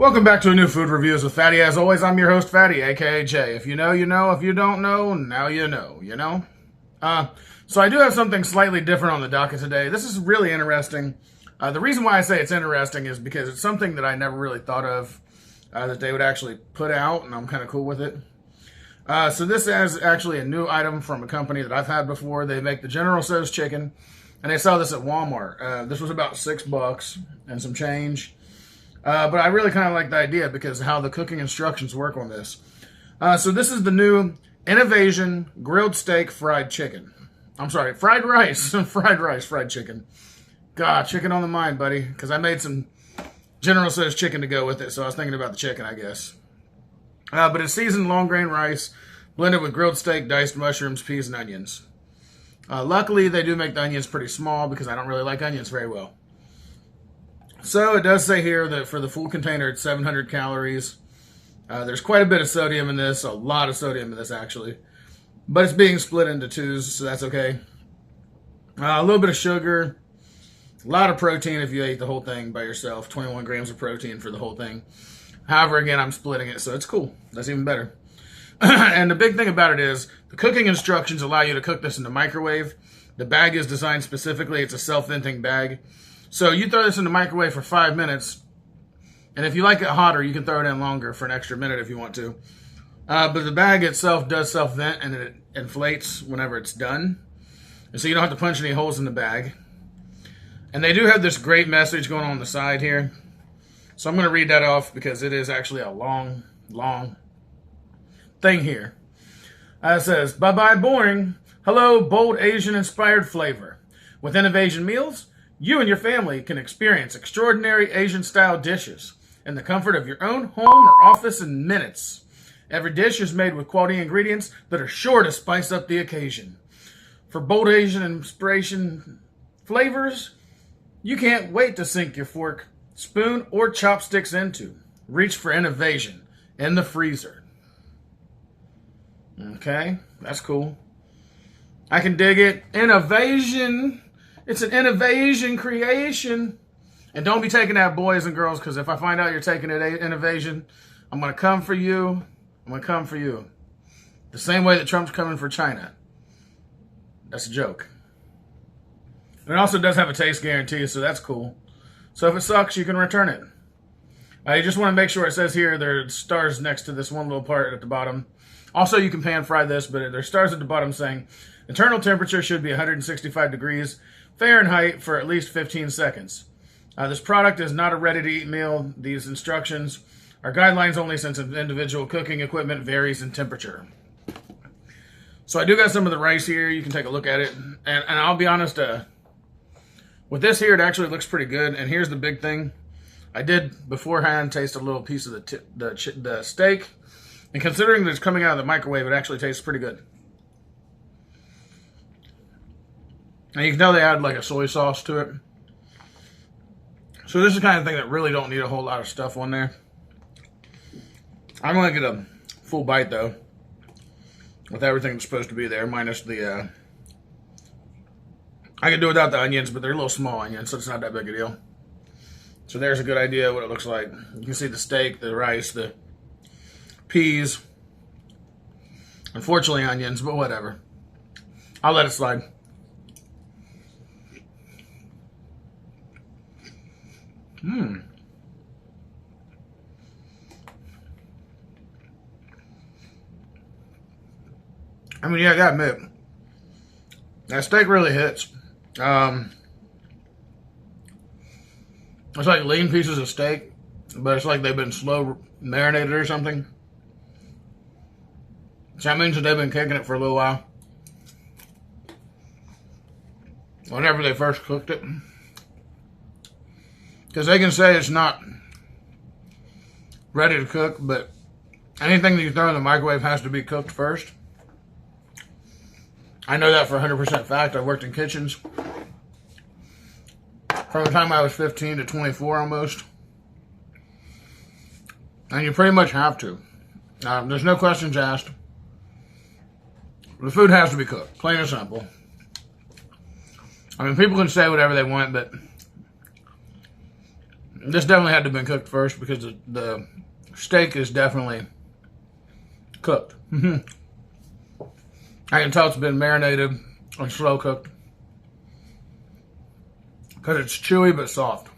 Welcome back to a new food reviews with Fatty. As always, I'm your host, Fatty, aka Jay. If you know, you know. If you don't know, now you know, So I do have something slightly different on the docket today. This is really interesting. The reason why I say it's interesting is because it's something that I never really thought of that they would actually put out, and I'm kind of cool with it. So this is actually a new item from a company that I've had before. They make the General Tso's chicken, and they sell this at Walmart. This was about $6 and some change. But I really kind of like the idea because of how the cooking instructions work on this. So this is the new Innovating grilled steak fried chicken. I'm sorry, fried rice. Fried chicken. God, chicken on the mind, buddy. Because I made some General Tso's chicken to go with it, so I was thinking about the chicken, I guess. But it's seasoned long grain rice, blended with grilled steak, diced mushrooms, peas, and onions. Luckily, they do make the onions pretty small because I don't really like onions very well. So it does say here that for the full container, it's 700 calories. There's quite a bit of sodium in this, a lot of sodium in this actually. But it's being split into twos, so that's okay. A little bit of sugar, a lot of protein if you ate the whole thing by yourself, 21 grams of protein for the whole thing. However, again, I'm splitting it, so it's cool. That's even better. And the big thing about it is the cooking instructions allow you to cook this in the microwave. The bag is designed specifically. It's a self-venting bag. So you throw this in the microwave for 5 minutes, and if you like it hotter, you can throw it in longer for an extra minute if you want to. But the bag itself does self-vent, and it inflates whenever it's done. And so you don't have to punch any holes in the bag. And they do have this great message going on the side here. So I'm going to read that off because it is actually a long thing here. It says, bye-bye boring. Hello, bold Asian-inspired flavor. With Innovating meals, you and your family can experience extraordinary Asian-style dishes in the comfort of your own home or office in minutes. Every dish is made with quality ingredients that are sure to spice up the occasion. For bold Asian inspiration flavors, you can't wait to sink your fork, spoon, or chopsticks into. Reach for Innovating in the freezer. Okay, that's cool. I can dig it. Innovating. It's an Innovating creation. And don't be taking that, boys and girls, because if I find out you're taking it Innovating, I'm going to come for you. I'm going to come for you. The same way that Trump's coming for China. That's a joke. And it also does have a taste guarantee, so that's cool. So if it sucks, you can return it. You just want to make sure it says here there are stars next to this one little part at the bottom. Also, you can pan fry this, but there's stars at the bottom saying internal temperature should be 165 degrees Fahrenheit for at least 15 seconds. This product is not a ready-to-eat meal. These instructions are guidelines only since individual cooking equipment varies in temperature. So I do got some of the rice here. You can take a look at it. And I'll be honest, with this here, it actually looks pretty good. And here's the big thing. I did beforehand taste a little piece of the steak. And considering that it's coming out of the microwave, it actually tastes pretty good. And you can tell they add like a soy sauce to it. So this is the kind of thing that really don't need a whole lot of stuff on there. I'm going to get a full bite though. With everything that's supposed to be there, minus the... I can do without the onions, but they're little small onions, so it's not that big a deal. So there's a good idea of what it looks like. You can see the steak, the rice, the peas. Unfortunately, onions, but whatever. I'll let it slide. I mean, yeah, I gotta admit, that steak really hits. It's like lean pieces of steak, but it's like they've been slow marinated or something. So that means that they've been cooking it for a little while. Whenever they first cooked it. Because they can say it's not ready to cook, but anything that you throw in the microwave has to be cooked first. I know that for 100% fact. I've worked in kitchens from the time I was 15 to 24 almost. And you pretty much have to. There's no questions asked. The food has to be cooked, plain and simple. I mean, people can say whatever they want, but This definitely had to have been cooked first because the steak is definitely cooked. I can tell it's been marinated and slow cooked because it's chewy but soft.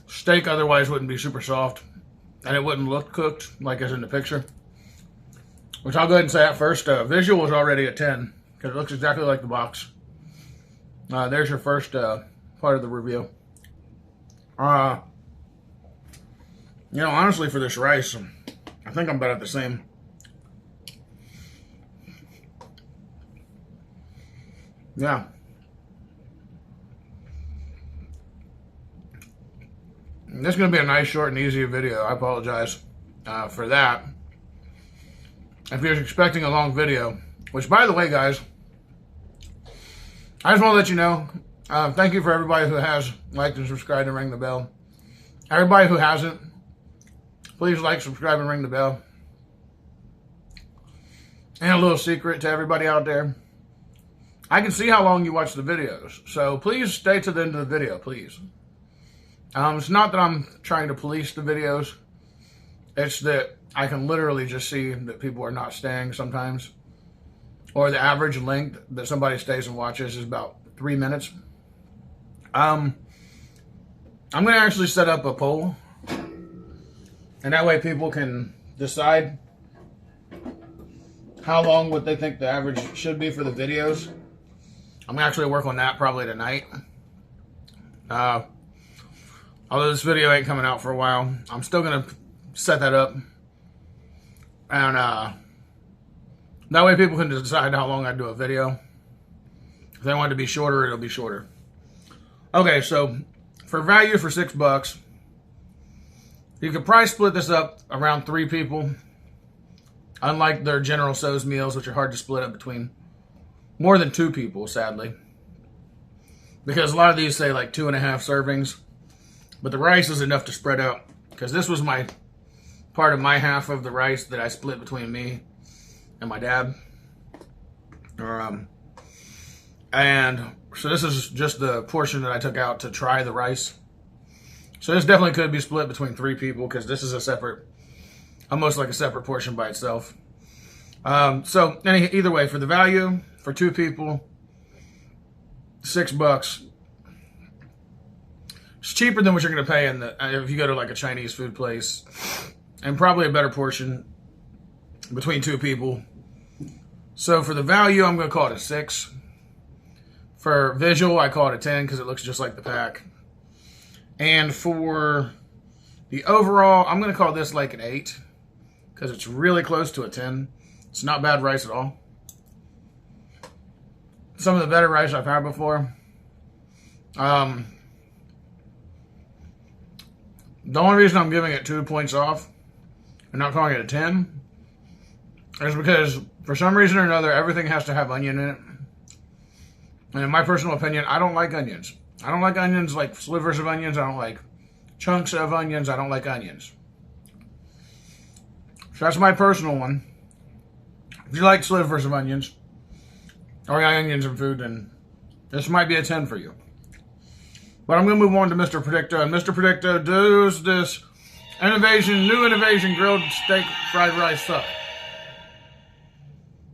Steak otherwise wouldn't be super soft and it wouldn't look cooked like as in the picture. Which I'll go ahead and say at first, visual is already a 10 because it looks exactly like the box. There's your first part of the review. You know, honestly, for this rice, I think I'm about at the same. Yeah. This is going to be a nice, short, and easy video. I apologize for that. If you're expecting a long video, which, by the way, guys, I just want to let you know, thank you for everybody who has liked and subscribed and ring the bell. Everybody who hasn't, please like, subscribe, and ring the bell. And a little secret to everybody out there. I can see how long you watch the videos, so please stay to the end of the video, please. It's not that I'm trying to police the videos. It's that I can literally just see that people are not staying sometimes. Or the average length that somebody stays and watches is about 3 minutes. I'm going to actually set up a poll. And that way people can decide how long would they think the average should be for the videos. I'm going to actually work on that probably tonight. Although this video ain't coming out for a while, I'm still going to set that up. And that way people can decide how long I do a video. If they want it to be shorter, it'll be shorter. Okay, so for value for $6, you could probably split this up around 3 people. Unlike their General Tso's meals, which are hard to split up between more than 2 people, sadly. Because a lot of these say like 2.5 servings. But the rice is enough to spread out. Because this was my part of my half of the rice that I split between me and my dad. And so this is just the portion that I took out to try the rice. So this definitely could be split between 3 people because this is a separate, almost like a separate portion by itself. So either way, for the value, for 2 people, $6. It's cheaper than what you're going to pay if you go to like a Chinese food place. And probably a better portion between 2 people. So for the value, I'm going to call it a 6. For visual, I call it a 10 because it looks just like the pack. And for the overall, I'm going to call this like an 8 because it's really close to a 10. It's not bad rice at all. Some of the better rice I've had before. The only reason I'm giving it 2 points off and not calling it a 10 is because for some reason or another, everything has to have onion in it. And in my personal opinion, I don't like onions. I don't like onions like slivers of onions. I don't like chunks of onions. I don't like onions. So that's my personal one. If you like slivers of onions, or you like onions in food, then this might be a 10 for you. But I'm going to move on to Mr. Predicto. And Mr. Predicto does this new innovation grilled steak fried rice suck.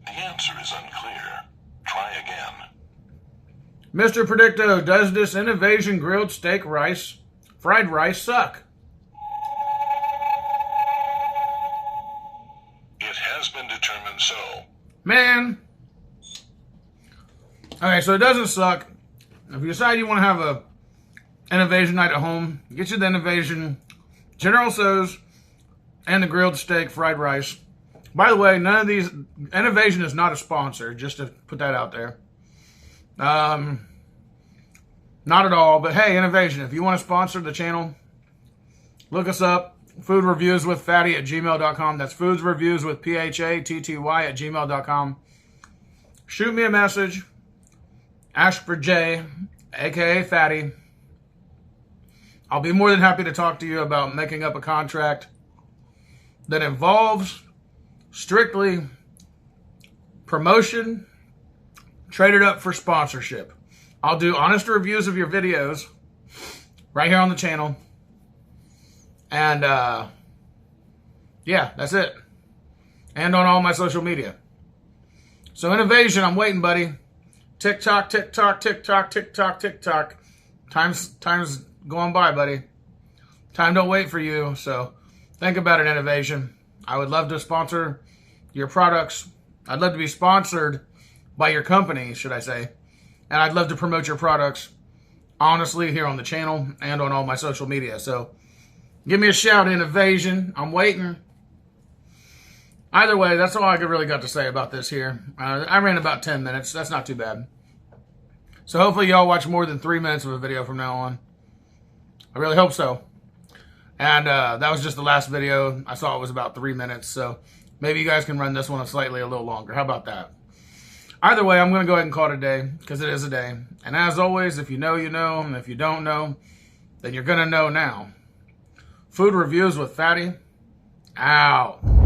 The answer is unclear. Try again. Mr. Predicto, does this innovation grilled steak fried rice suck? It has been determined so. Man. Okay, so it doesn't suck. If you decide you want to have a innovation night at home, get you the innovation General Tso's and the grilled steak fried rice. By the way, none of these, innovation is not a sponsor, just to put that out there. Not at all, but hey, innovation, if you want to sponsor the channel, look us up, foodreviewswithfatty@gmail.com. That's foodsreviewswithphatty@gmail.com. Shoot me a message, ask for Jay, aka Fatty. I'll be more than happy to talk to you about making up a contract that involves strictly promotion, traded up for sponsorship. I'll do honest reviews of your videos right here on the channel. And yeah, that's it. And on all my social media. So innovation, I'm waiting, buddy. TikTok, TikTok, TikTok, TikTok, TikTok. Time's going by, buddy. Time don't wait for you. So think about it, innovation. I would love to sponsor your products. I'd love to be sponsored by your company, should I say. And I'd love to promote your products, honestly, here on the channel and on all my social media. So give me a shout, innovation. I'm waiting. Either way, that's all I really got to say about this here. I ran about 10 minutes. That's not too bad. So hopefully y'all watch more than 3 minutes of a video from now on. I really hope so. And that was just the last video. I saw it was about 3 minutes. So maybe you guys can run this one slightly a little longer. How about that? Either way, I'm going to go ahead and call it a day because it is a day. And as always, if you know, you know. And if you don't know, then you're going to know now. Food reviews with Fatty. Out.